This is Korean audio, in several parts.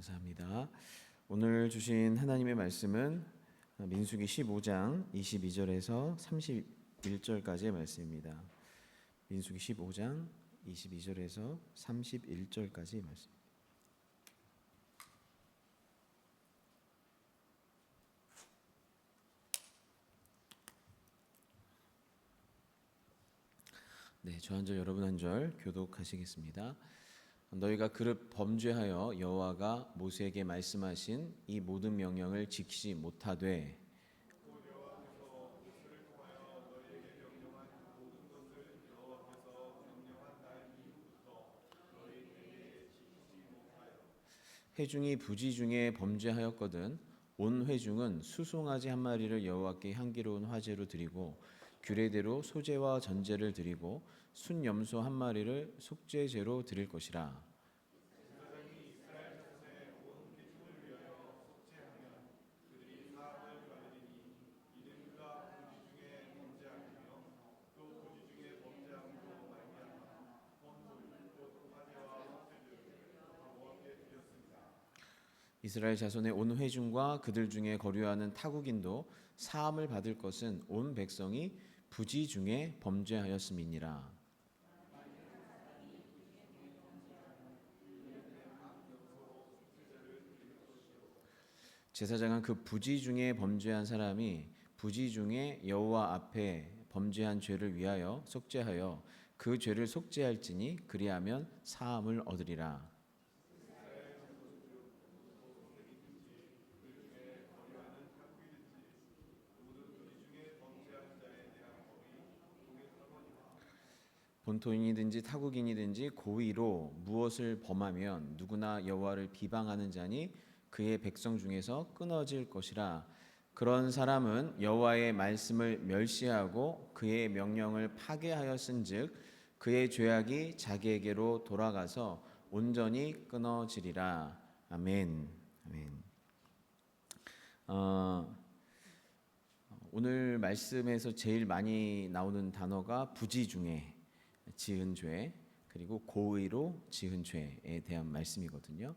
감사합니다. 오늘 주신 하나님의 말씀은 민수기 15장 22절에서 31절까지의 말씀입니다. 민수기 15장 22절에서 31절까지의 말씀. 네, 저 한 절 여러분 한 절 교독하시겠습니다. 너희가 그릇 범죄하여 여호와가 모세에게 말씀하신 이 모든 명령을 지키지 못하되 회중이 부지 중에 범죄하였거든 온 회중은 수송아지 한 마리를 여호와께 향기로운 화제로 드리고 규례대로 소제와 전제를 드리고 순염소 한 마리를 속죄제로 드릴 것이라. 이스라엘 자손의 온 회중과 그들 중에 거류하는 타국인도 사함을 받을 것은 온 백성이 부지 중에 범죄하였음이니라. 제사장은 그 부지 중에 범죄한 사람이 부지 중에 여호와 앞에 범죄한 죄를 위하여 속죄하여 그 죄를 속죄할지니 그리하면 사함을 얻으리라. 본토인이든지 타국인이든지 고의로 무엇을 범하면 누구나 여호와를 비방하는 자니 그의 백성 중에서 끊어질 것이라. 그런 사람은 여호와의 말씀을 멸시하고 그의 명령을 파괴하였은즉 그의 죄악이 자기에게로 돌아가서 온전히 끊어지리라. 아멘. 아멘. 오늘 말씀에서 제일 많이 나오는 단어가 부지 중에 지은 죄 그리고 고의로 지은 죄에 대한 말씀이거든요.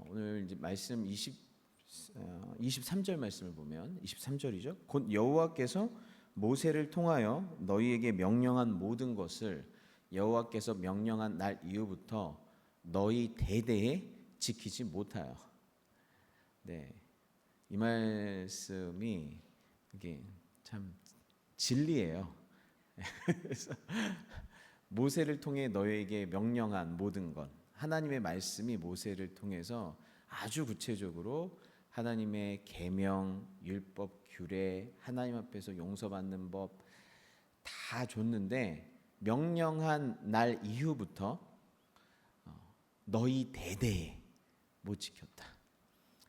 오늘 이제 말씀 23절 말씀을 보면 23절이죠. 곧 여호와께서 모세를 통하여 너희에게 명령한 모든 것을 여호와께서 명령한 날 이후부터 너희 대대에 지키지 못하여. 네, 이 말씀이 이게 참 진리예요. 그래서 모세를 통해 너희에게 명령한 모든 것, 하나님의 말씀이 모세를 통해서 아주 구체적으로 하나님의 계명, 율법, 규례, 하나님 앞에서 용서받는 법 다 줬는데 명령한 날 이후부터 너희 대대에 못 지켰다.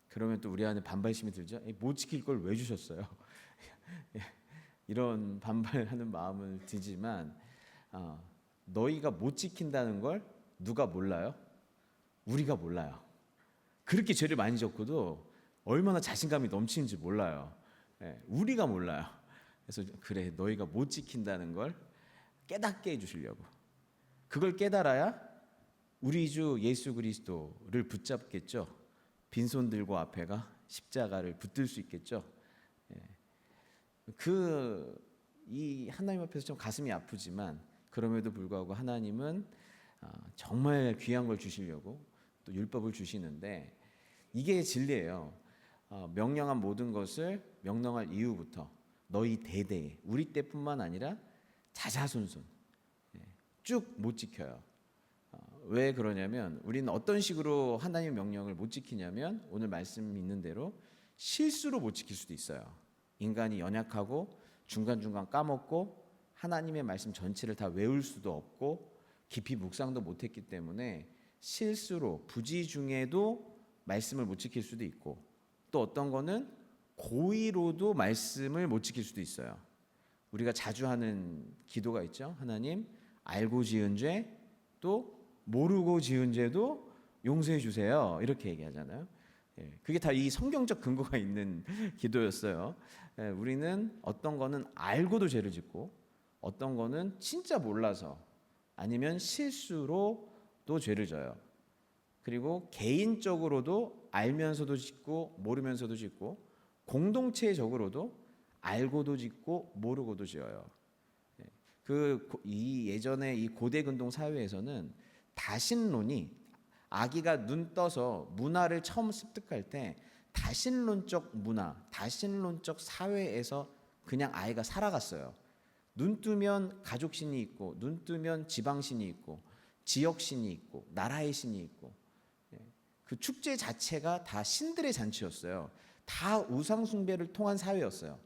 그러면 또 우리 안에 반발심이 들죠. 못 지킬 걸 왜 주셨어요? 이런 반발하는 마음을 들지만 너희가 못 지킨다는 걸 누가 몰라요? 우리가 몰라요. 그렇게 죄를 많이 졌고도 얼마나 자신감이 넘치는지 몰라요. 우리가 몰라요. 그래서 그래 너희가 못 지킨다는 걸 깨닫게 해주시려고. 그걸 깨달아야 우리 주 예수 그리스도를 붙잡겠죠. 빈손 들고 앞에가 십자가를 붙들 수 있겠죠. 이 하나님 앞에서 좀 가슴이 아프지만 그럼에도 불구하고 하나님은 정말 귀한 걸 주시려고 또 율법을 주시는데 이게 진리예요. 명령한 모든 것을 명령할 이후부터 너희 대대에 우리 때뿐만 아니라 자자손손 쭉 못 지켜요. 왜 그러냐면 우리는 어떤 식으로 하나님의 명령을 못 지키냐면 오늘 말씀 있는 대로 실수로 못 지킬 수도 있어요. 인간이 연약하고 중간중간 까먹고 하나님의 말씀 전체를 다 외울 수도 없고 깊이 묵상도 못했기 때문에 실수로 부지 중에도 말씀을 못 지킬 수도 있고 또 어떤 거는 고의로도 말씀을 못 지킬 수도 있어요. 우리가 자주 하는 기도가 있죠. 하나님 알고 지은 죄 또 모르고 지은 죄도 용서해 주세요. 이렇게 얘기하잖아요. 그게 다 이 성경적 근거가 있는 기도였어요. 우리는 어떤 거는 알고도 죄를 짓고 어떤 거는 진짜 몰라서 아니면 실수로도 죄를 져요. 그리고 개인적으로도 알면서도 짓고 모르면서도 짓고, 공동체적으로도 알고도 짓고 모르고도 지어요. 이 예전에 이 고대 근동 사회에서는 다신론이, 아기가 눈 떠서 문화를 처음 습득할 때 다신론적 문화, 다신론적 사회에서 그냥 아이가 살아갔어요. 눈 뜨면 가족신이 있고, 눈 뜨면 지방신이 있고, 지역신이 있고, 나라의 신이 있고, 그 축제 자체가 다 신들의 잔치였어요. 다 우상숭배를 통한 사회였어요.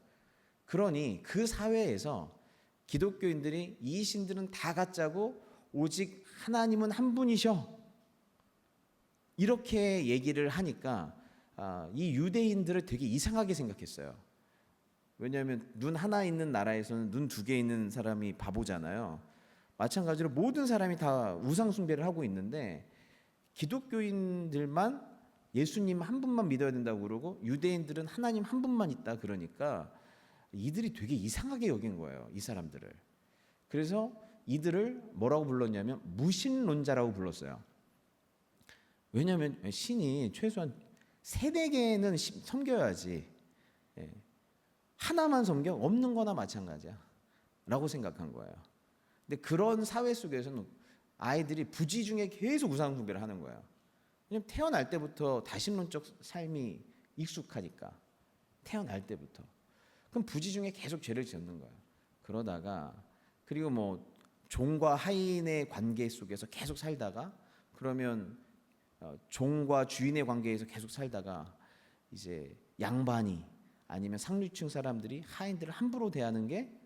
그러니 그 사회에서 기독교인들이 이 신들은 다 가짜고 오직 하나님은 한 분이셔, 이렇게 얘기를 하니까 이 유대인들을 되게 이상하게 생각했어요. 왜냐하면 눈 하나 있는 나라에서는 눈 두 개 있는 사람이 바보잖아요. 마찬가지로 모든 사람이 다 우상숭배를 하고 있는데 기독교인들만 예수님 한 분만 믿어야 된다고 그러고 유대인들은 하나님 한 분만 있다 그러니까 이들이 되게 이상하게 여긴 거예요, 이 사람들을. 그래서 이들을 뭐라고 불렀냐면 무신론자라고 불렀어요. 왜냐하면 신이 최소한 3-4개는 섬겨야지, 하나만 섬겨? 없는 거나 마찬가지야 라고 생각한 거예요. 근데 그런 사회 속에서는 아이들이 부지 중에 계속 우상숭배를 하는 거예요. 왜냐면 태어날 때부터 다신론적 삶이 익숙하니까, 태어날 때부터. 그럼 부지 중에 계속 죄를 짓는 거예요. 그러다가 그리고 뭐 종과 하인의 관계 속에서 계속 살다가, 그러면 종과 주인의 관계에서 계속 살다가 이제 양반이 아니면 상류층 사람들이 하인들을 함부로 대하는 게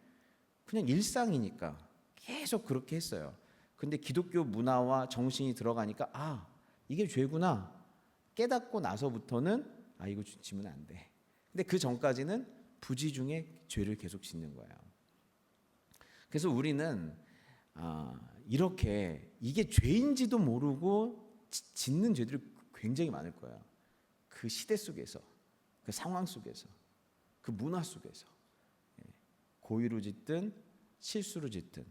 그냥 일상이니까 계속 그렇게 했어요. 근데 기독교 문화와 정신이 들어가니까 이게 죄구나 깨닫고 나서부터는 이거 지면 안 돼. 근데 그 전까지는 부지 중에 죄를 계속 짓는 거예요. 그래서 우리는 이렇게 이게 죄인지도 모르고 짓는 죄들이 굉장히 많을 거예요. 그 시대 속에서, 그 상황 속에서, 그 문화 속에서 고의로 짓든 실수로 짓든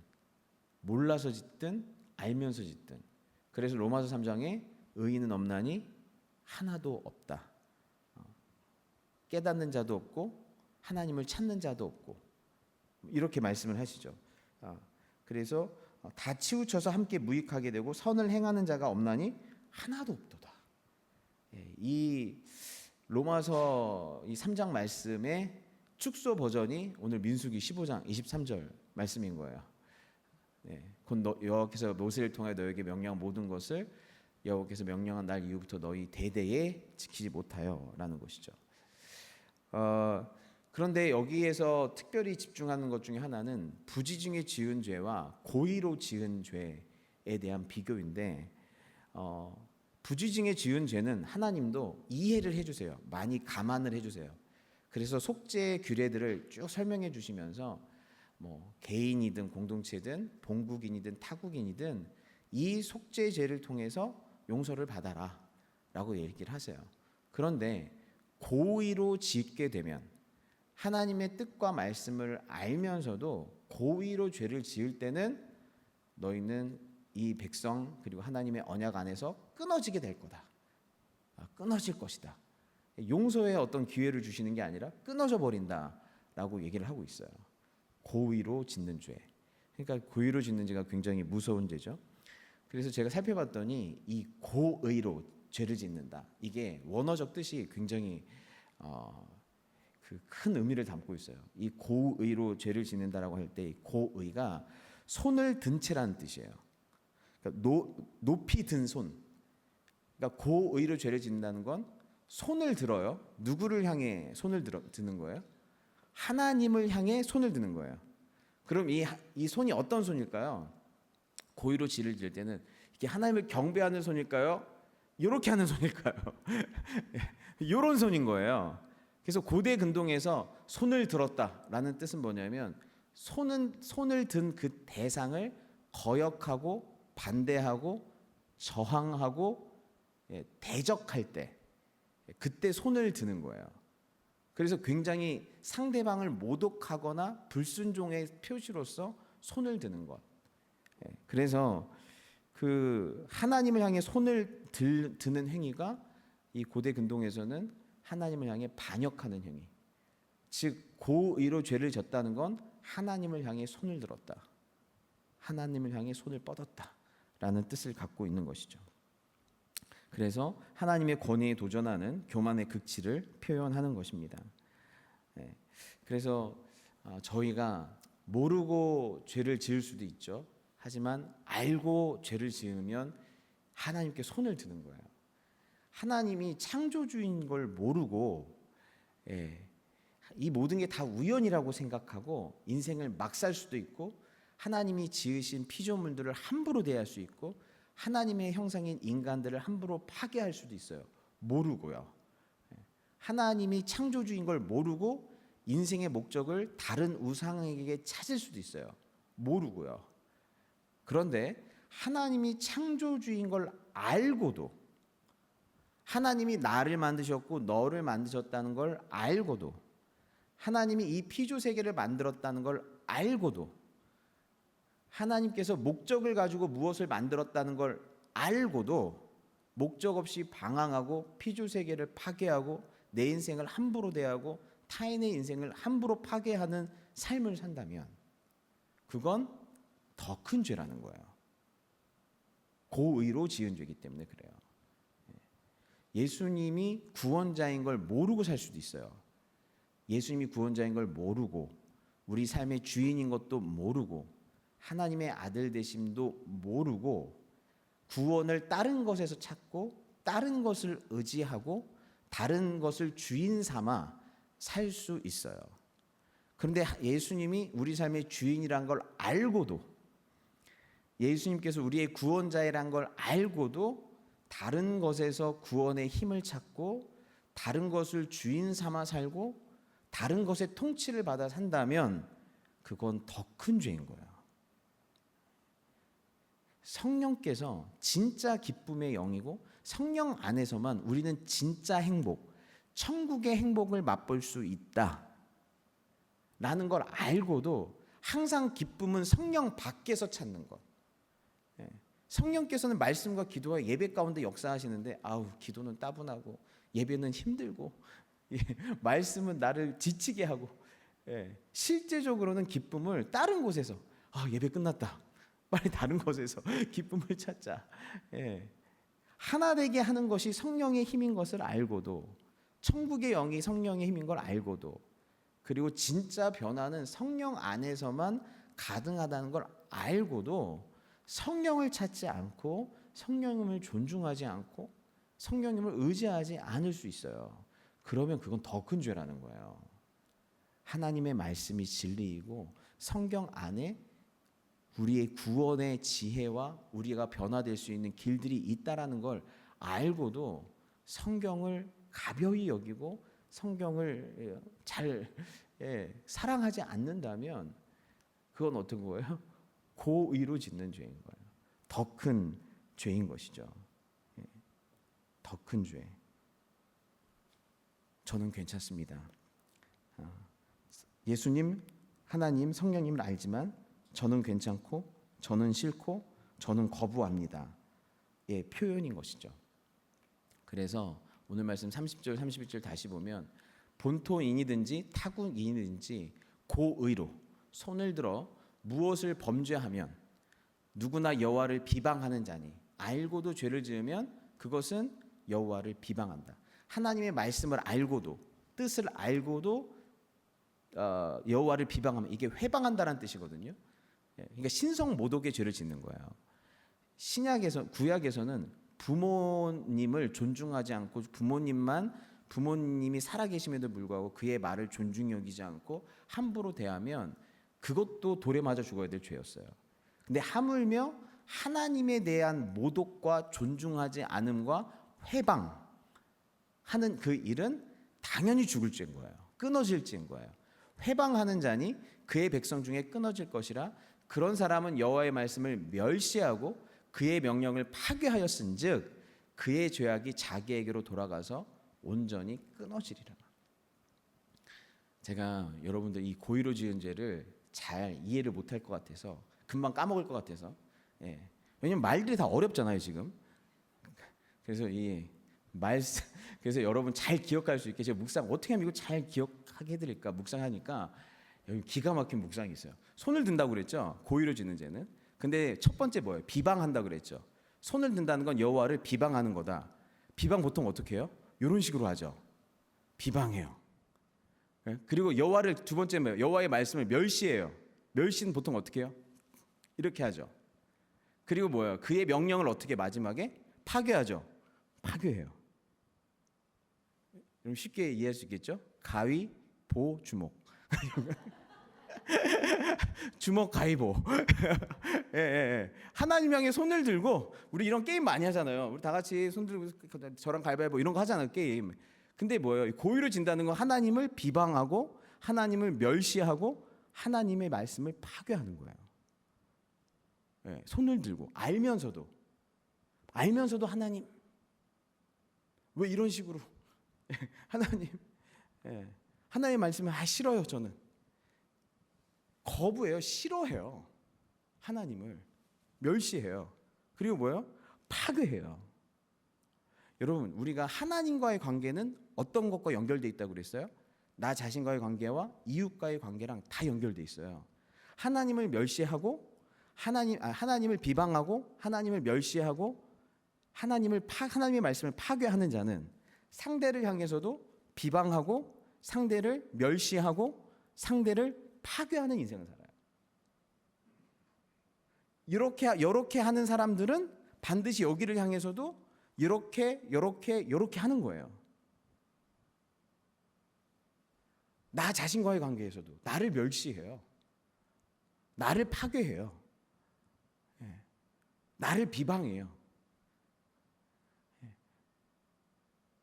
몰라서 짓든 알면서 짓든. 그래서 로마서 3장에 의인은 없나니 하나도 없다. 깨닫는 자도 없고 하나님을 찾는 자도 없고, 이렇게 말씀을 하시죠. 그래서 다 치우쳐서 함께 무익하게 되고 선을 행하는 자가 없나니 하나도 없도다. 이 로마서 이 3장 말씀의 축소 버전이 오늘 민수기 15장 23절 말씀인 거예요. 곧 여호와께서 모세를 통하여 너에게 명령한 모든 것을 여호와께서 명령한 날 이후부터 너희 대대에 지키지 못하여라는 것이죠. 그런데 여기에서 특별히 집중하는 것 중에 하나는 부지 중에 지은 죄와 고의로 지은 죄에 대한 비교인데, 부지 중에 지은 죄는 하나님도 이해를 해주세요. 많이 감안을 해주세요. 그래서 속죄 규례들을 쭉 설명해 주시면서 뭐 개인이든 공동체든 본국인이든 타국인이든 이 속죄죄를 통해서 용서를 받아라 라고 얘기를 하세요. 그런데 고의로 짓게 되면, 하나님의 뜻과 말씀을 알면서도 고의로 죄를 지을 때는 너희는 이 백성 그리고 하나님의 언약 안에서 끊어지게 될 거다. 끊어질 것이다. 용서의 어떤 기회를 주시는 게 아니라 끊어져 버린다라고 얘기를 하고 있어요. 고의로 짓는 죄. 그러니까 고의로 짓는 죄가 굉장히 무서운 죄죠. 그래서 제가 살펴봤더니 이 고의로 죄를 짓는다, 이게 원어적 뜻이 굉장히 그 큰 의미를 담고 있어요. 이 고의로 죄를 짓는다라고 할 때 고의가 손을 든 채라는 뜻이에요. 그러니까 높이 든 손. 그러니까 고의로 죄를 짓는다는 건 손을 들어요. 누구를 향해 손을 드는 거예요? 하나님을 향해 손을 드는 거예요. 그럼 이 손이 어떤 손일까요? 고의로 죄를 지을 때는 이게 하나님을 경배하는 손일까요? 이렇게 하는 손일까요? 이런 손인 거예요. 그래서 고대 근동에서 손을 들었다라는 뜻은 뭐냐면 손을 든 그 대상을 거역하고 반대하고 저항하고 대적할 때, 그때 손을 드는 거예요. 그래서 굉장히 상대방을 모독하거나 불순종의 표시로서 손을 드는 것. 그래서 그 하나님을 향해 손을 드는 행위가 이 고대 근동에서는 하나님을 향해 반역하는 행위. 즉 고의로 죄를 졌다는 건 하나님을 향해 손을 들었다. 하나님을 향해 손을 뻗었다라는 뜻을 갖고 있는 것이죠. 그래서 하나님의 권위에 도전하는 교만의 극치를 표현하는 것입니다. 그래서 저희가 모르고 죄를 지을 수도 있죠. 하지만 알고 죄를 지으면 하나님께 손을 드는 거예요. 하나님이 창조주인 걸 모르고 이 모든 게 다 우연이라고 생각하고 인생을 막 살 수도 있고, 하나님이 지으신 피조물들을 함부로 대할 수 있고, 하나님의 형상인 인간들을 함부로 파괴할 수도 있어요. 모르고요. 하나님이 창조주인 걸 모르고 인생의 목적을 다른 우상에게 찾을 수도 있어요. 모르고요. 그런데 하나님이 창조주인 걸 알고도, 하나님이 나를 만드셨고 너를 만드셨다는 걸 알고도, 하나님이 이 피조 세계를 만들었다는 걸 알고도, 하나님께서 목적을 가지고 무엇을 만들었다는 걸 알고도 목적 없이 방황하고 피조 세계를 파괴하고 내 인생을 함부로 대하고 타인의 인생을 함부로 파괴하는 삶을 산다면 그건 더 큰 죄라는 거예요. 고의로 지은 죄이기 때문에 그래요. 예수님이 구원자인 걸 모르고 살 수도 있어요. 예수님이 구원자인 걸 모르고 우리 삶의 주인인 것도 모르고 하나님의 아들 되심도 모르고 구원을 다른 것에서 찾고 다른 것을 의지하고 다른 것을 주인 삼아 살 수 있어요. 그런데 예수님이 우리 삶의 주인이란 걸 알고도, 예수님께서 우리의 구원자이란 걸 알고도 다른 것에서 구원의 힘을 찾고 다른 것을 주인 삼아 살고 다른 것의 통치를 받아 산다면 그건 더 큰 죄인 거예요. 성령께서 진짜 기쁨의 영이고 성령 안에서만 우리는 진짜 행복, 천국의 행복을 맛볼 수 있다 라는 걸 알고도 항상 기쁨은 성령 밖에서 찾는 것. 성령께서는 말씀과 기도와 예배 가운데 역사하시는데 기도는 따분하고 예배는 힘들고 말씀은 나를 지치게 하고, 실제적으로는 기쁨을 다른 곳에서 예배 끝났다, 빨리 다른 곳에서 기쁨을 찾자. 하나 되게 하는 것이 성령의 힘인 것을 알고도, 천국의 영이 성령의 힘인 걸 알고도, 그리고 진짜 변화는 성령 안에서만 가능하다는 걸 알고도 성령을 찾지 않고 성령님을 존중하지 않고 성령님을 의지하지 않을 수 있어요. 그러면 그건 더 큰 죄라는 거예요. 하나님의 말씀이 진리이고 성경 안에 우리의 구원의 지혜와 우리가 변화될 수 있는 길들이 있다라는 걸 알고도 성경을 가벼이 여기고 성경을 잘 사랑하지 않는다면 그건 어떤 거예요? 고의로 짓는 죄인 거예요. 더 큰 죄인 것이죠. 더 큰 죄. 저는 괜찮습니다. 예수님, 하나님, 성령님을 알지만 저는 괜찮고 저는 싫고 저는 거부합니다. 표현인 것이죠. 그래서 오늘 말씀 30절 31절 다시 보면 본토인이든지 타국인이든지 고의로 손을 들어 무엇을 범죄하면 누구나 여호와를 비방하는 자니 알고도 죄를 지으면 그것은 여호와를 비방한다. 하나님의 말씀을 알고도 뜻을 알고도 여호와를 비방하면 이게 회방한다는 뜻이거든요. 그러니까 신성 모독의 죄를 짓는 거예요. 구약에서는 부모님을 존중하지 않고 부모님이 살아계심에도 불구하고 그의 말을 존중히 여기지 않고 함부로 대하면 그것도 돌에 맞아 죽어야 될 죄였어요. 근데 하물며 하나님에 대한 모독과 존중하지 않음과 회방하는 그 일은 당연히 죽을 죄인 거예요. 끊어질 죄인 거예요. 회방하는 자니 그의 백성 중에 끊어질 것이라. 그런 사람은 여호와의 말씀을 멸시하고 그의 명령을 파괴하였은즉 그의 죄악이 자기에게로 돌아가서 온전히 끊어지리라. 제가 여러분들 이 고의로 지은 죄를 잘 이해를 못할 것 같아서 금방 까먹을 것 같아서 왜냐면 말들이 다 어렵잖아요 지금. 그래서 이 말씀 그래서 여러분 잘 기억할 수 있게 제가 묵상 어떻게 하면 이거 잘 기억하게 해드릴까 묵상하니까 여기 기가 막힌 묵상이 있어요. 손을 든다고 그랬죠. 고의로 짓는 죄는. 근데 첫 번째 뭐예요? 비방한다 그랬죠. 손을 든다는 건 여호와를 비방하는 거다. 비방 보통 어떻게 해요? 이런 식으로 하죠. 비방해요. 그리고 여호와를 두 번째 뭐예요? 여호와의 말씀을 멸시해요. 멸시는 보통 어떻게 해요? 이렇게 하죠. 그리고 뭐예요? 그의 명령을 어떻게 마지막에 파괴하죠. 파괴해요. 여러분 쉽게 이해할 수 있겠죠? 가위, 보, 주먹. 주먹, 가위보. 예, 예, 예. 하나님 향해 손을 들고 우리 이런 게임 많이 하잖아요. 우리 다 같이 손 들고 저랑 가위바위보 이런 거 하잖아요. 게임. 근데 뭐예요? 고의로 진다는 건 하나님을 비방하고 하나님을 멸시하고 하나님의 말씀을 파괴하는 거예요. 예, 손을 들고 알면서도 하나님 왜 이런 식으로 하나님 하나님의 말씀을 싫어요. 저는 거부해요. 싫어해요. 하나님을 멸시해요. 그리고 뭐예요? 파괴해요. 여러분 우리가 하나님과의 관계는 어떤 것과 연결돼 있다고 그랬어요? 나 자신과의 관계와 이웃과의 관계랑 다 연결돼 있어요. 하나님을 멸시하고 하나님을 비방하고 하나님을 멸시하고 하나님의 말씀을 파괴하는 자는 상대를 향해서도 비방하고 상대를 멸시하고 상대를 파괴하는 인생을 살아요. 이렇게 하는 사람들은 반드시 여기를 향해서도 이렇게 하는 거예요. 나 자신과의 관계에서도 나를 멸시해요. 나를 파괴해요. 나를 비방해요.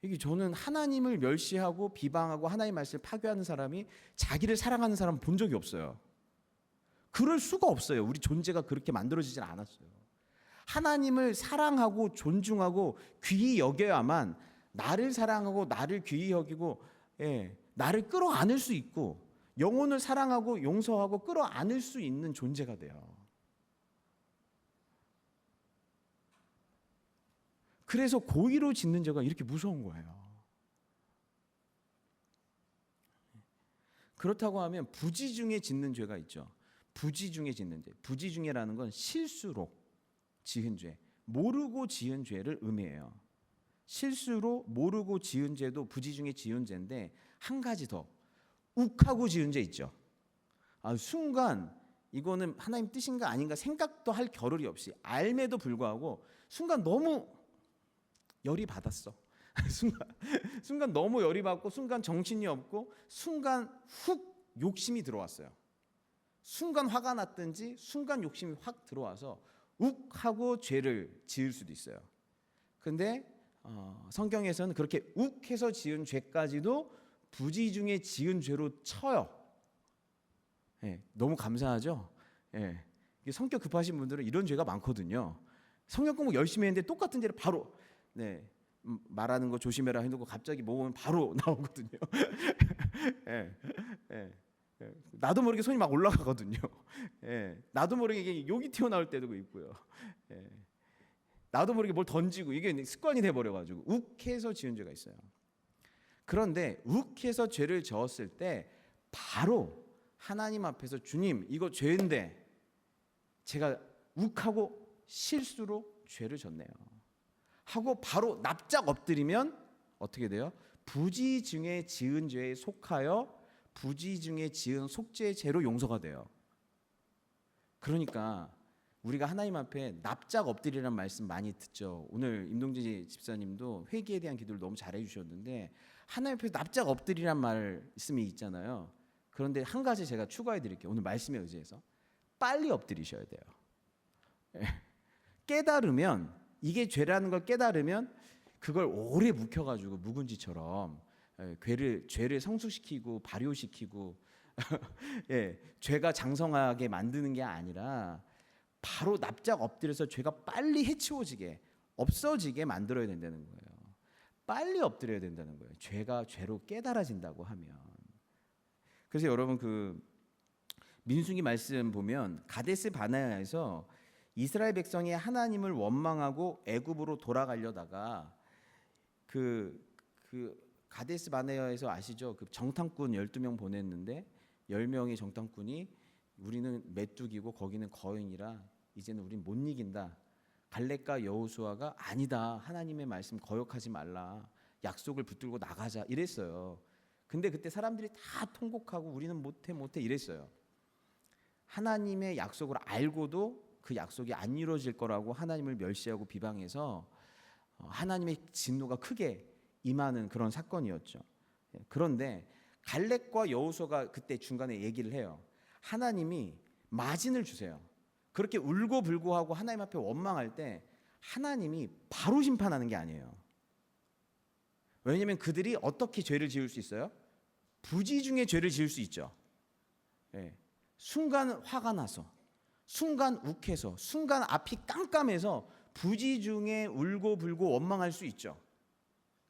이게 저는 하나님을 멸시하고 비방하고 하나님의 말씀을 파괴하는 사람이 자기를 사랑하는 사람 본 적이 없어요. 그럴 수가 없어요. 우리 존재가 그렇게 만들어지진 않았어요. 하나님을 사랑하고 존중하고 귀히 여겨야만 나를 사랑하고 나를 귀히 여기고 나를 끌어안을 수 있고 영혼을 사랑하고 용서하고 끌어안을 수 있는 존재가 돼요. 그래서 고의로 짓는 죄가 이렇게 무서운 거예요. 그렇다고 하면 부지 중에 짓는 죄가 있죠. 부지 중에 짓는 죄. 부지 중에라는 건 실수로 지은 죄, 모르고 지은 죄를 의미해요. 실수로 모르고 지은 죄도 부지 중에 지은 죄인데 한 가지 더 욱하고 지은 죄 있죠. 순간 이거는 하나님 뜻인가 아닌가 생각도 할 겨를이 없이 알매도 불구하고 순간 너무 열이 받았어. 순간 너무 열이 받고 순간 정신이 없고 순간 훅 욕심이 들어왔어요. 순간 화가 났든지 순간 욕심이 확 들어와서 욱하고 죄를 지을 수도 있어요. 근데 성경에서는 그렇게 욱해서 지은 죄까지도 부지 중에 지은 죄로 쳐요. 너무 감사하죠. 성격 급하신 분들은 이런 죄가 많거든요. 성경 공부 열심히 했는데 똑같은 죄를 바로 말하는 거 조심해라 해놓고 갑자기 먹으면 바로 나오거든요. 나도 모르게 손이 막 올라가거든요. 나도 모르게 이게 욕이 튀어나올 때도 있고요. 나도 모르게 뭘 던지고 이게 습관이 돼버려가지고 욱해서 지은 죄가 있어요. 그런데 욱해서 죄를 저었을 때 바로 하나님 앞에서 주님 이거 죄인데 제가 욱하고 실수로 죄를 졌네요 하고 바로 납작 엎드리면 어떻게 돼요? 부지 중에 지은 죄에 속하여 부지 중에 지은 속죄의 죄로 용서가 돼요. 그러니까 우리가 하나님 앞에 납작 엎드리라는 말씀 많이 듣죠. 오늘 임동진 집사님도 회개에 대한 기도를 너무 잘해 주셨는데 하나님 앞에 납작 엎드리란 말씀이 있잖아요. 그런데 한 가지 제가 추가해 드릴게요. 오늘 말씀에 의지해서 빨리 엎드리셔야 돼요. 깨달으면 이게 죄라는 걸 깨달으면 그걸 오래 묵혀가지고 묵은지처럼 죄를 성숙시키고 발효시키고 죄가 장성하게 만드는 게 아니라 바로 납작 엎드려서 죄가 빨리 해치워지게 없어지게 만들어야 된다는 거예요. 빨리 엎드려야 된다는 거예요. 죄가 죄로 깨달아진다고 하면. 그래서 여러분 그 민수기 말씀 보면 가데스 바네아에서 이스라엘 백성이 하나님을 원망하고 애굽으로 돌아가려다가 그 가데스 바네아에서 아시죠? 그 정탐꾼 12명 보냈는데 10명의 정탐꾼이 우리는 메뚜기고 거기는 거인이라 이제는 우린 못 이긴다. 갈렙과 여호수아가 아니다. 하나님의 말씀 거역하지 말라. 약속을 붙들고 나가자 이랬어요. 근데 그때 사람들이 다 통곡하고 우리는 못해 이랬어요. 하나님의 약속을 알고도 그 약속이 안 이루어질 거라고 하나님을 멸시하고 비방해서 하나님의 진노가 크게 임하는 그런 사건이었죠. 그런데 갈렙과 여호수아가 그때 중간에 얘기를 해요. 하나님이 마진을 주세요. 그렇게 울고불고하고 하나님 앞에 원망할 때 하나님이 바로 심판하는 게 아니에요. 왜냐하면 그들이 어떻게 죄를 지을 수 있어요? 부지 중에 죄를 지을 수 있죠. 순간 화가 나서, 순간 욱해서, 순간 앞이 깜깜해서 부지 중에 울고불고 원망할 수 있죠.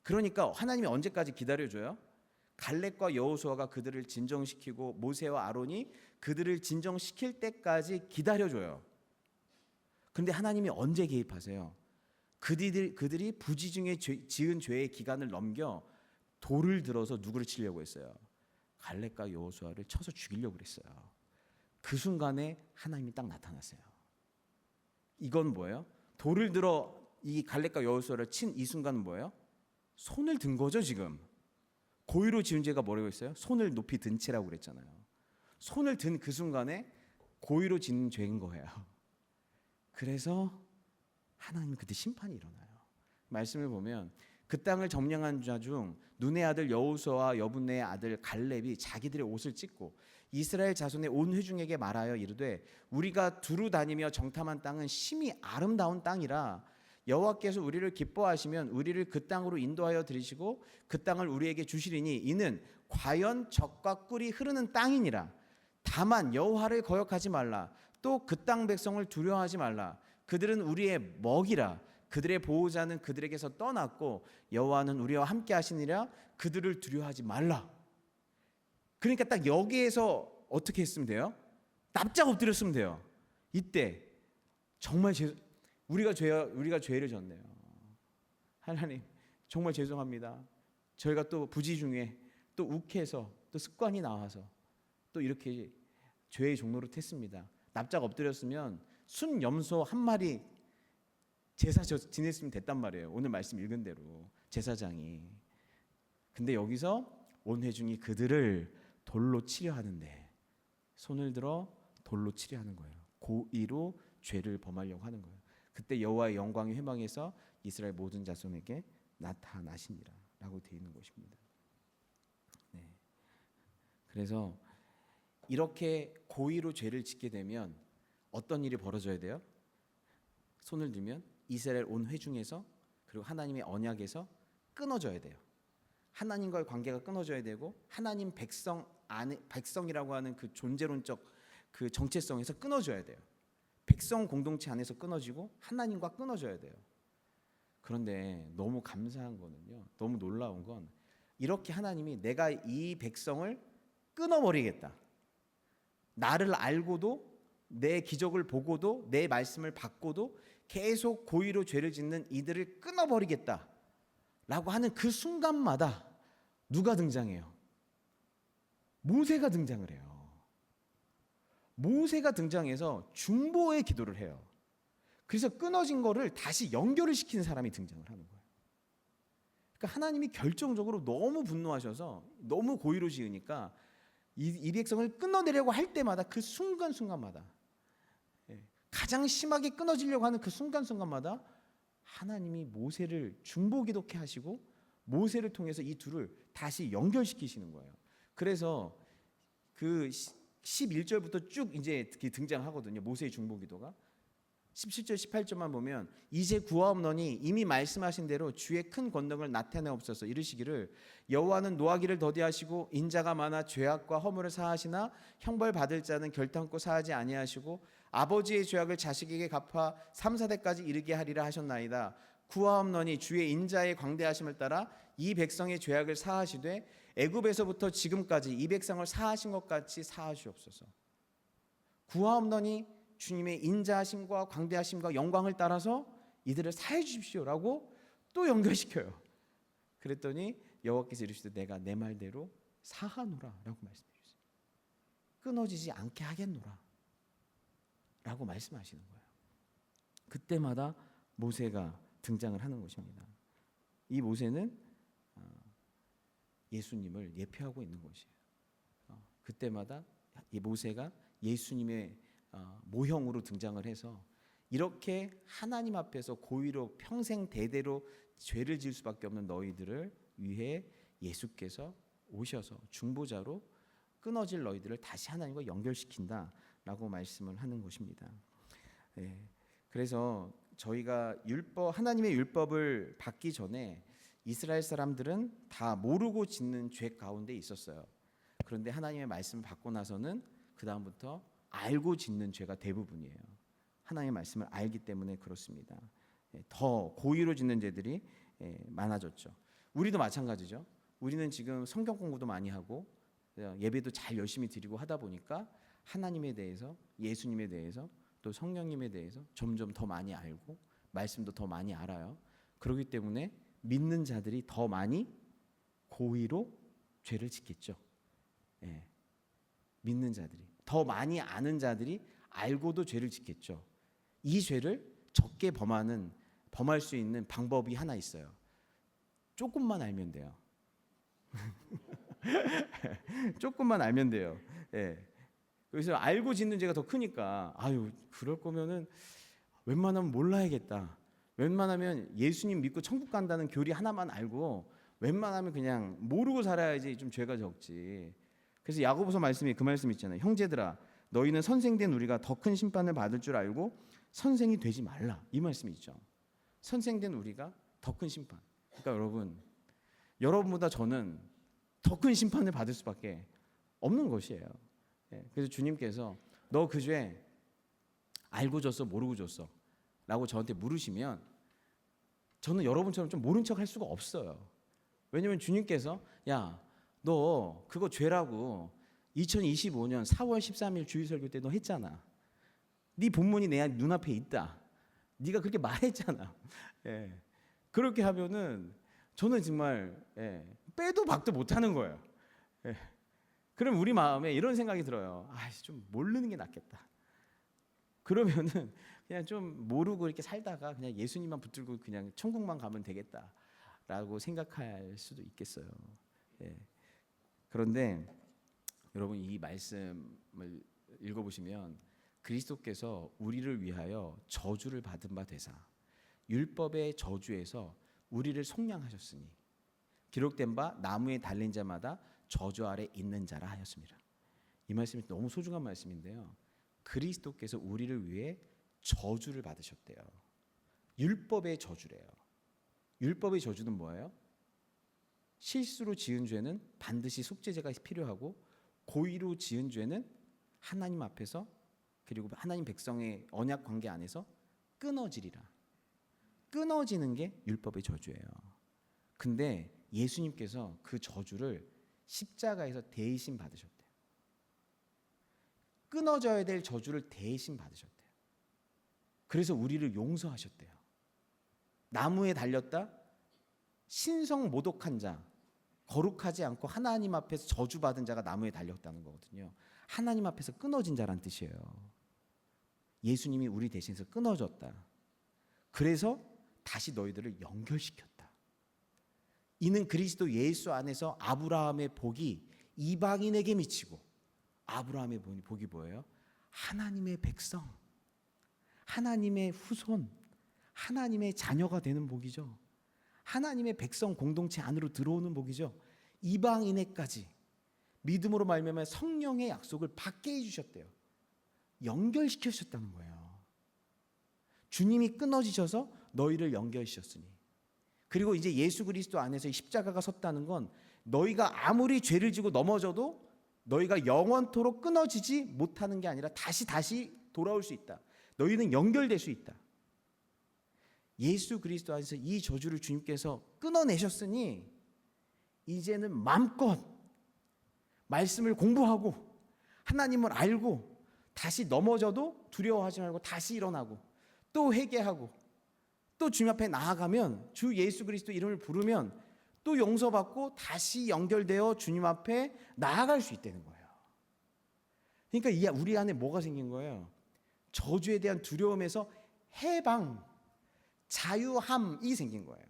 그러니까 하나님이 언제까지 기다려줘요? 갈렙과 여호수아가 그들을 진정시키고 모세와 아론이 그들을 진정시킬 때까지 기다려줘요. 그런데 하나님이 언제 개입하세요? 그들이 부지 중에 지은 죄의 기간을 넘겨 돌을 들어서 누구를 치려고 했어요? 갈렙과 여호수아를 쳐서 죽이려고 그랬어요. 그 순간에 하나님이 딱 나타났어요. 이건 뭐예요? 돌을 들어 이 갈렙과 여호수아를 친 이 순간은 뭐예요? 손을 든 거죠. 지금 고의로 지은 죄가 뭐라고 했어요? 손을 높이 든 채라고 그랬잖아요. 손을 든 그 순간에 고의로 지은 죄인 거예요. 그래서 하나님 그때 심판이 일어나요. 말씀을 보면 그 땅을 점령한 자 중 눈의 아들 여호수아와 여분네의 아들 갈렙이 자기들의 옷을 찢고 이스라엘 자손의 온 회중에게 말하여 이르되 우리가 두루 다니며 정탐한 땅은 심히 아름다운 땅이라 여호와께서 우리를 기뻐하시면 우리를 그 땅으로 인도하여 들이시고 그 땅을 우리에게 주시리니 이는 과연 젖과 꿀이 흐르는 땅이니라. 다만 여호와를 거역하지 말라. 또 그 땅 백성을 두려워하지 말라. 그들은 우리의 먹이라. 그들의 보호자는 그들에게서 떠났고 여호와는 우리와 함께 하시니라. 그들을 두려워하지 말라. 그러니까 딱 여기에서 어떻게 했으면 돼요? 납작 엎드렸으면 돼요. 이때 정말 우리가 죄를 졌네요. 하나님 정말 죄송합니다. 저희가 또 부지 중에 또 욱해서 또 습관이 나와서 또 이렇게 죄의 종로로 텄습니다. 납작 엎드렸으면 순 염소 한 마리 제사 지냈으면 됐단 말이에요. 오늘 말씀 읽은 대로 제사장이. 근데 여기서 온 회중이 그들을 돌로 치려 하는데 손을 들어 돌로 치려 하는 거예요. 고의로 죄를 범하려고 하는 거예요. 그때 여호와의 영광이 회망해서 이스라엘 모든 자손에게 나타나시니라 라고 되어 있는 것입니다. 네. 그래서 이렇게 고의로 죄를 짓게 되면 어떤 일이 벌어져야 돼요? 손을 들면 이스라엘 온 회중에서 그리고 하나님의 언약에서 끊어져야 돼요. 하나님과의 관계가 끊어져야 되고 하나님 백성이라고 하는 그 존재론적 그 정체성에서 끊어져야 돼요. 백성 공동체 안에서 끊어지고 하나님과 끊어져야 돼요. 그런데 너무 감사한 거는요, 너무 놀라운 건 이렇게 하나님이 내가 이 백성을 끊어버리겠다. 나를 알고도 내 기적을 보고도 내 말씀을 받고도 계속 고의로 죄를 짓는 이들을 끊어버리겠다 라고 하는 그 순간마다 누가 등장해요? 모세가 등장을 해요. 모세가 등장해서 중보의 기도를 해요. 그래서 끊어진 거를 다시 연결을 시키는 사람이 등장을 하는 거예요. 그러니까 하나님이 결정적으로 너무 분노하셔서 너무 고의로 지으니까 이 백성을 끊어내려고 할 때마다 그 순간순간마다 가장 심하게 끊어지려고 하는 그 순간순간마다 하나님이 모세를 중보기도케 하시고 모세를 통해서 이 둘을 다시 연결시키시는 거예요. 그래서 그 11절부터 쭉 이제 등장하거든요. 모세의 중보기도가 17절 18절만 보면 이제 구하옵노니 이미 말씀하신 대로 주의 큰 권능을 나타내옵소서. 이르시기를 여호와는 노하기를 더디하시고 인자가 많아 죄악과 허물을 사하시나 형벌 받을 자는 결탄코 사하지 아니하시고 아버지의 죄악을 자식에게 갚아 3, 4대까지 이르게 하리라 하셨나이다. 구하옵노니 주의 인자의 광대하심을 따라 이 백성의 죄악을 사하시되 애굽에서부터 지금까지 이 백성을 사하신 것 같이 사하시옵소서. 구하옵노니 주님의 인자하심과 광대하심과 영광을 따라서 이들을 사해 주십시오라고 또 연결시켜요. 그랬더니 여호와께서 이르시되 내가 내 말대로 사하노라라고 말씀해 주세요. 끊어지지 않게 하겠노라 라고 말씀하시는 거예요. 그때마다 모세가 등장을 하는 것입니다. 이 모세는 예수님을 예표하고 있는 것이에요. 그때마다 이 모세가 예수님의 모형으로 등장을 해서 이렇게 하나님 앞에서 고의로 평생 대대로 죄를 지을 수밖에 없는 너희들을 위해 예수께서 오셔서 중보자로 끊어질 너희들을 다시 하나님과 연결시킨다라고 말씀을 하는 것입니다. 네. 그래서 저희가 하나님의 율법을 받기 전에 이스라엘 사람들은 다 모르고 짓는 죄 가운데 있었어요. 그런데 하나님의 말씀을 받고 나서는 그 다음부터 알고 짓는 죄가 대부분이에요. 하나님의 말씀을 알기 때문에 그렇습니다. 더 고의로 짓는 죄들이 많아졌죠. 우리도 마찬가지죠. 우리는 지금 성경 공부도 많이 하고 예배도 잘 열심히 드리고 하다 보니까 하나님에 대해서, 예수님에 대해서, 또 성령님에 대해서 점점 더 많이 알고 말씀도 더 많이 알아요. 그렇기 때문에 믿는 자들이 더 많이 고의로 죄를 짓겠죠. 믿는 자들이 더 많이 아는 자들이 알고도 죄를 짓겠죠. 이 죄를 적게 범할 수 있는 방법이 하나 있어요. 조금만 알면 돼요. 조금만 알면 돼요. 그래서 알고 짓는 죄가 더 크니까 그럴 거면은 웬만하면 몰라야겠다. 웬만하면 예수님 믿고 천국 간다는 교리 하나만 알고 웬만하면 그냥 모르고 살아야지 좀 죄가 적지. 그래서 야고보서 말씀이 그 말씀 있잖아요. 형제들아 너희는 선생된 우리가 더 큰 심판을 받을 줄 알고 선생이 되지 말라. 이 말씀이 있죠. 선생된 우리가 더 큰 심판. 그러니까 여러분보다 저는 더 큰 심판을 받을 수밖에 없는 것이에요. 그래서 주님께서 너 그 죄 알고 줬어 모르고 줬어 라고 저한테 물으시면 저는 여러분처럼 좀 모른 척 할 수가 없어요. 왜냐하면 주님께서 야 너 그거 죄라고 2025년 4월 13일 주일설교 때 너 했잖아. 네 본문이 내 눈앞에 있다. 네가 그렇게 말했잖아. 그렇게 하면은 저는 정말 빼도 박도 못하는 거예요. 그럼 우리 마음에 이런 생각이 들어요. 좀 모르는 게 낫겠다. 그러면은 그냥 좀 모르고 이렇게 살다가 그냥 예수님만 붙들고 그냥 천국만 가면 되겠다라고 생각할 수도 있겠어요. 그런데 여러분 이 말씀을 읽어보시면 그리스도께서 우리를 위하여 저주를 받은 바 되사 율법의 저주에서 우리를 속량하셨으니 기록된 바 나무에 달린 자마다 저주 아래 있는 자라 하였습니다. 이 말씀이 너무 소중한 말씀인데요. 그리스도께서 우리를 위해 저주를 받으셨대요. 율법의 저주래요. 율법의 저주는 뭐예요? 실수로 지은 죄는 반드시 속죄제가 필요하고 고의로 지은 죄는 하나님 앞에서 그리고 하나님 백성의 언약 관계 안에서 끊어지리라. 끊어지는 게 율법의 저주예요. 근데 예수님께서 그 저주를 십자가에서 대신 받으셨대요. 끊어져야 될 저주를 대신 받으셨대요. 그래서 우리를 용서하셨대요. 나무에 달렸다 신성 모독한 자, 거룩하지 않고 하나님 앞에서 저주받은 자가 나무에 달렸다는 거거든요. 하나님 앞에서 끊어진 자란 뜻이에요. 예수님이 우리 대신해서 끊어졌다. 그래서 다시 너희들을 연결시켰다. 이는 그리스도 예수 안에서 아브라함의 복이 이방인에게 미치고, 아브라함의 복이 뭐예요? 하나님의 백성, 하나님의 후손, 하나님의 자녀가 되는 복이죠. 하나님의 백성 공동체 안으로 들어오는 복이죠. 이방인에까지 믿음으로 말미암아 성령의 약속을 받게 해주셨대요. 연결시켜 주셨다는 거예요. 주님이 끊어지셔서 너희를 연결시켰으니, 그리고 이제 예수 그리스도 안에서 십자가가 섰다는 건 너희가 아무리 죄를 지고 넘어져도 너희가 영원토록 끊어지지 못하는 게 아니라 다시 돌아올 수 있다. 너희는 연결될 수 있다. 예수 그리스도 안에서 이 저주를 주님께서 끊어내셨으니 이제는 마음껏 말씀을 공부하고 하나님을 알고 다시 넘어져도 두려워하지 말고 다시 일어나고 또 회개하고 또 주님 앞에 나아가면 주 예수 그리스도 이름을 부르면 또 용서받고 다시 연결되어 주님 앞에 나아갈 수 있다는 거예요. 그러니까 우리 안에 뭐가 생긴 거예요? 저주에 대한 두려움에서 해방, 자유함이 생긴 거예요.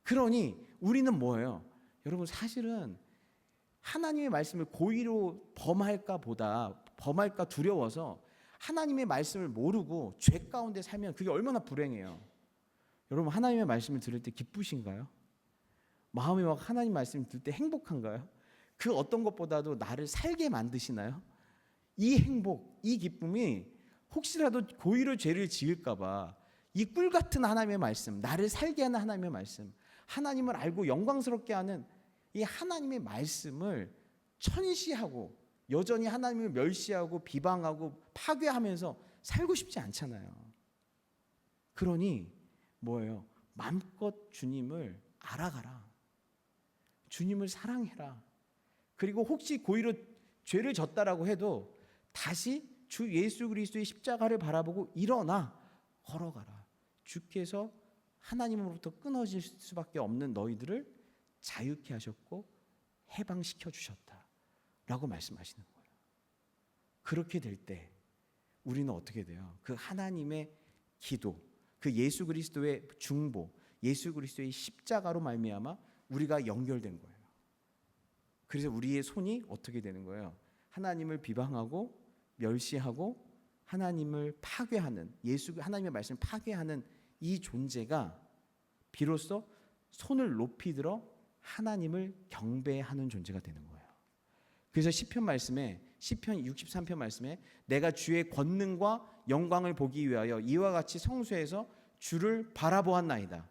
그러니 우리는 뭐예요? 여러분, 사실은 하나님의 말씀을 고의로 범할까 두려워서 하나님의 말씀을 모르고 죄 가운데 살면 그게 얼마나 불행해요. 여러분, 하나님의 말씀을 들을 때 기쁘신가요? 마음이 막 하나님 말씀을 들을 때 행복한가요? 그 어떤 것보다도 나를 살게 만드시나요? 이 행복, 이 기쁨이 혹시라도 고의로 죄를 지을까 봐 이 꿀 같은 하나님의 말씀, 나를 살게 하는 하나님의 말씀, 하나님을 알고 영광스럽게 하는 이 하나님의 말씀을 천시하고 여전히 하나님을 멸시하고 비방하고 파괴하면서 살고 싶지 않잖아요. 그러니 뭐예요? 마음껏 주님을 알아가라. 주님을 사랑해라. 그리고 혹시 고의로 죄를 졌다라고 해도 다시 주 예수 그리스도의 십자가를 바라보고 일어나 걸어가라. 주께서 하나님으로부터 끊어질 수밖에 없는 너희들을 자유케 하셨고 해방시켜 주셨다라고 말씀하시는 거예요. 그렇게 될 때 우리는 어떻게 돼요? 그 하나님의 기도, 그 예수 그리스도의 중보, 예수 그리스도의 십자가로 말미암아 우리가 연결된 거예요. 그래서 우리의 손이 어떻게 되는 거예요? 하나님을 비방하고 멸시하고 하나님을 파괴하는, 하나님의 말씀을 파괴하는 이 존재가 비로소 손을 높이 들어 하나님을 경배하는 존재가 되는 거예요. 그래서 시편 63편 말씀에 내가 주의 권능과 영광을 보기 위하여 이와 같이 성소에서 주를 바라보았나이다.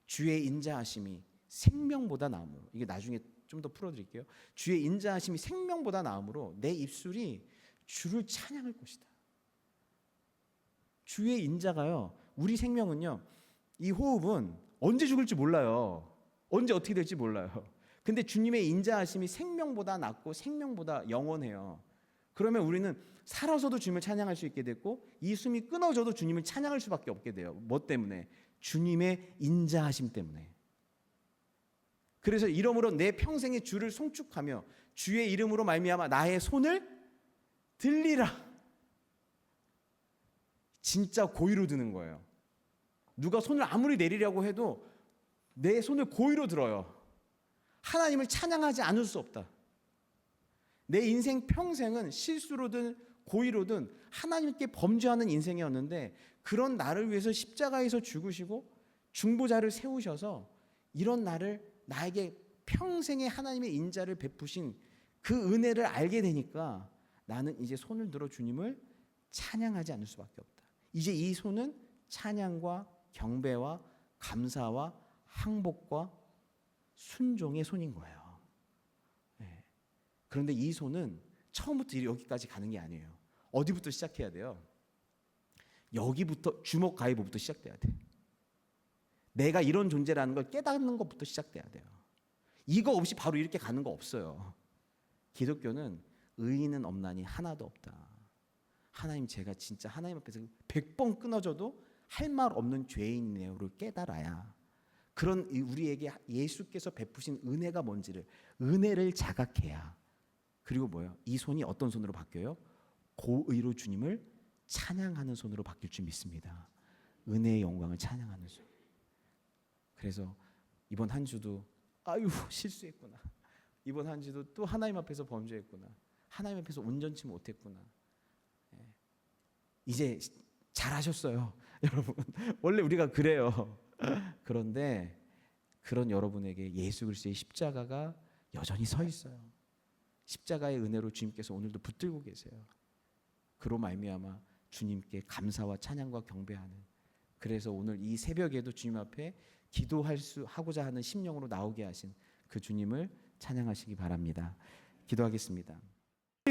주의 인자하심이 생명보다 나음으로, 이게 나중에 좀 더 풀어드릴게요. 주의 인자하심이 생명보다 나음으로 내 입술이 주를 찬양할 것이다. 주의 인자가요, 우리 생명은요, 이 호흡은 언제 죽을지 몰라요. 언제 어떻게 될지 몰라요. 근데 주님의 인자하심이 생명보다 낫고 생명보다 영원해요. 그러면 우리는 살아서도 주님을 찬양할 수 있게 됐고 이 숨이 끊어져도 주님을 찬양할 수밖에 없게 돼요. 뭐 때문에? 주님의 인자하심 때문에. 그래서 이러므로 내 평생의 주를 송축하며 주의 이름으로 말미암아 나의 손을 들리라. 진짜 고의로 드는 거예요. 누가 손을 아무리 내리려고 해도 내 손을 고의로 들어요. 하나님을 찬양하지 않을 수 없다. 내 인생 평생은 실수로든 고의로든 하나님께 범죄하는 인생이었는데 그런 나를 위해서 십자가에서 죽으시고 중보자를 세우셔서 이런 나에게 평생의 하나님의 인자를 베푸신 그 은혜를 알게 되니까 나는 이제 손을 들어 주님을 찬양하지 않을 수밖에 없다. 이제 이 손은 찬양과 경배와 감사와 항복과 순종의 손인 거예요. 네. 그런데 이 손은 처음부터 여기까지 가는 게 아니에요. 어디부터 시작해야 돼요? 여기부터, 주먹 가위부터 시작돼야 돼. 내가 이런 존재라는 걸 깨닫는 것부터 시작돼야 돼요. 이거 없이 바로 이렇게 가는 거 없어요. 기독교는 의인은 없나니 하나도 없다. 하나님, 제가 진짜 하나님 앞에서 100번 끊어져도 할 말 없는 죄인이네요를 깨달아야, 그런 우리에게 예수께서 베푸신 은혜가 뭔지를, 은혜를 자각해야, 그리고 뭐예요? 이 손이 어떤 손으로 바뀌어요? 고의로 주님을 찬양하는 손으로 바뀔 줄 믿습니다. 은혜의 영광을 찬양하는 손. 그래서 이번 한 주도 아유 실수했구나, 이번 한 주도 또 하나님 앞에서 범죄했구나, 하나님 앞에서 온전치 못했구나, 이제 잘하셨어요 여러분. 원래 우리가 그래요. 그런데 그런 여러분에게 예수 그리스도의 십자가가 여전히 서 있어요. 십자가의 은혜로 주님께서 오늘도 붙들고 계세요. 그로 말미암아 주님께 감사와 찬양과 경배하는, 그래서 오늘 이 새벽에도 주님 앞에 하고자 하는 심령으로 나오게 하신 그 주님을 찬양하시기 바랍니다. 기도하겠습니다.